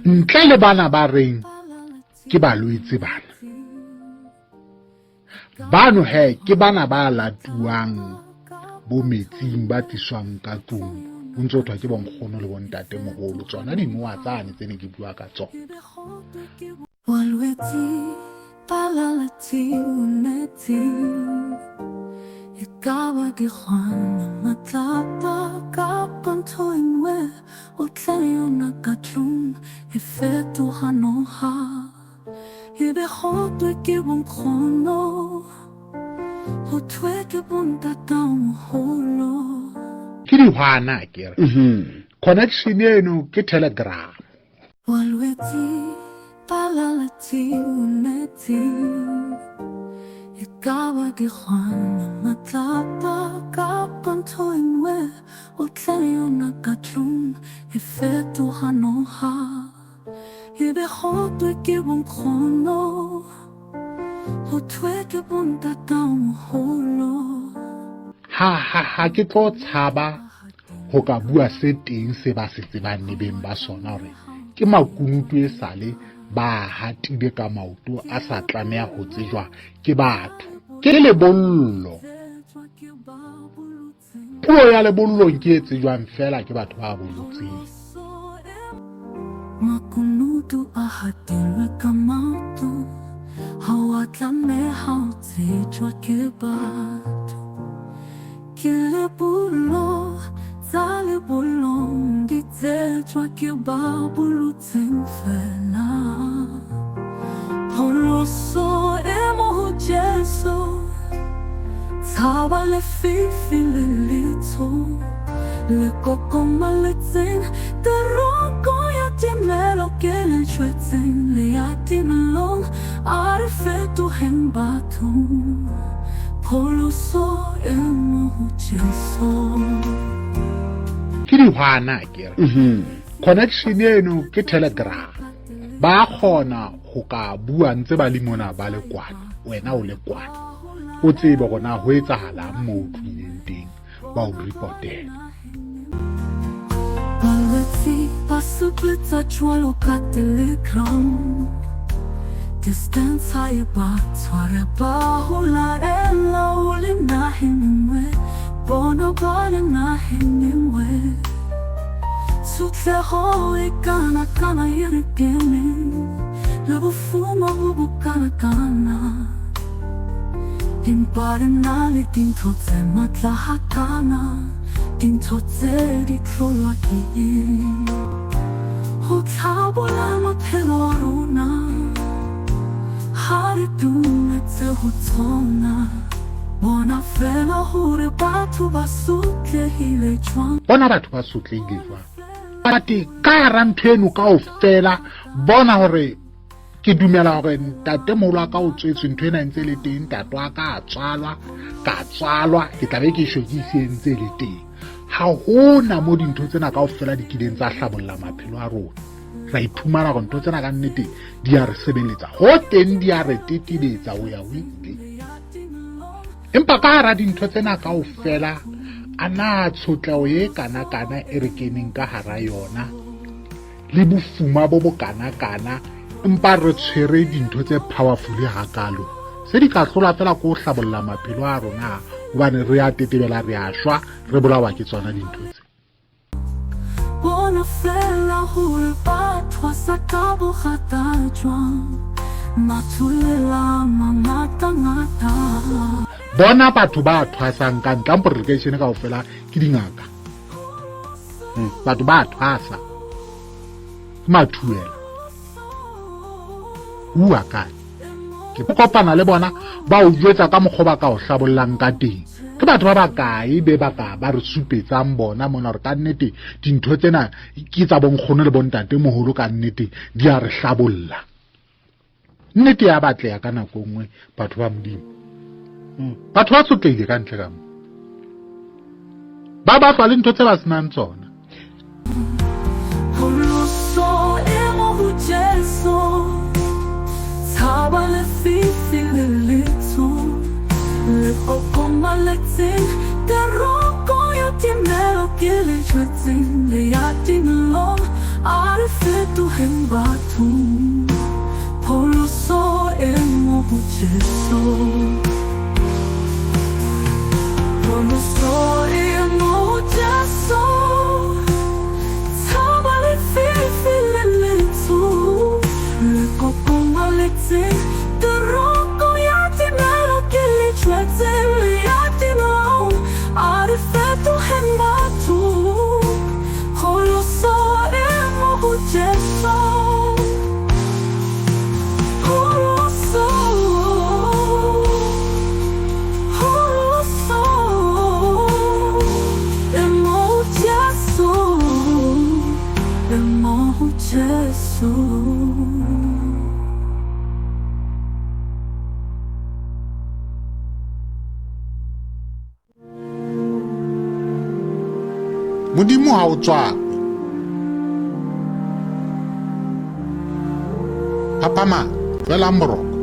ntle le bana ba reng ke balwetse bana bano ke bana ba latuang bo metsing ba tiswang ka tlung o ntse o thwa ke bonkgono le bontate mogolo tsona dinoa tsane tse ne ke bua ka tsona walwetse palalati uneti ikawa ke gwana matlapa ka pontoingwe o tlayona ka tlung e fetoga noga e be gotwe ke bonkgono go thwe ke bontatamogolo ke dihwana ke connection eno ke telegram walwetse palalati uneti ikawa ke gwana matlapa ka pontoingwe o tlayona ka tlung e fetoga noga e be gotwe ke bonkgono go thwe ke bontatamogolo ha ke tlo tshaba go ka bua se teng se ba se tsebang nebeng ba sona gore ke makunutu e sale ba hatile ka maoto a sa tlamea go tsejwa ke batho ke lebollo puo ya lebollong ke e tsejwang fela ke batho ba bolotseng makunutu a hatilwe ka maoto ha wa tlameha go tsejwa ke batho ke lebollo tsa lebollong di tsejwa ke ba bolotseng fela Pholoso e mo ho Jesu tshaba le fifi le letsho le kokoma le tseng teroko ya timelo ke le chwetseng le ya timelo a re fetoheng batho Pholoso e mo ho Jesu ke dihwana ke connection eno ke telegram ba kgona go ka bua ntse ba le mona ba le kwana wena o le kwana o tsebe gona ho etsahala mo o tlileng teng ba o reportela balwetse ba supletsa jwalo ka telegram distance high ba tshwara ba hola ela o le naheng nngwe bona ba le naheng nngwe sutlego e kana e re kene le bofuma bo bokana impare na le dintho tse matlahakana dintho tse di tlolwa ke go tlhabola maphelo a rona ha re dumetse go tsona bona fela gore batho ba sotlehile jwang bona batho ba sotlehile jwang bate ka rantho eno ka o fela bona gore ke dumela gore ntate mogolo ka o tswetswe ntho ena ntse le teng tatwa ka tswalwa ke tlabe ke shokise ntse le teng ha hona mo dintho tsena ka o fela di kileng tsa hlabolla maphelo a rona ra iphumana go ntho tsena ka nnete di a re sebeletsa go teng di a re tetibetsa o ya wile empa ka ra dintho tsena ka o fela ana tshotleho e kana e re keneng ka hara yona le bofuma bo bokana empa re tshwere dintho tse powerful hakalo se di ka hlola fela go hlabolla maphelo a rona hobane re a tetebela re a shwa re bolawa ke tsona dintho tse bona fela hore batho sa ka bogata jwang mathulela ngata bona batho ba thwasang ka nka amplification ka ofela ke dingaka batho ba thwasa mathuela bua ka ke kopana le bona ba o jwetsa ka mokgoba ka o hlabollang ka teng ke batho ba bakae be ba re supetsang bona mona re ka nnete dintho tsena ke tsa bonkgono le bontate moholo ka nnete di a re hlabolla nnete ya batleya ka nako nngwe batho ba modimo batho ba sotlehile ka ntle ka mo ba tswa le ntho tse ba senang tsona Pholoso e mo ho Jesu tshaba le fifi le letso le kokoma le tseng teroko ya timelo ke le chwetseng le ya timelo a re fetoheng batho Pholoso e mo ho Jesu Pholoso e mo ho Jesu Thaba le fifi le letso Le kokoma le tse Teroko ya timelo ke le tshwetse le ya timelo A re fetoheng batho Pholoso e mo ho Jesu Modimo ha o tswa Papa ma, fela moroko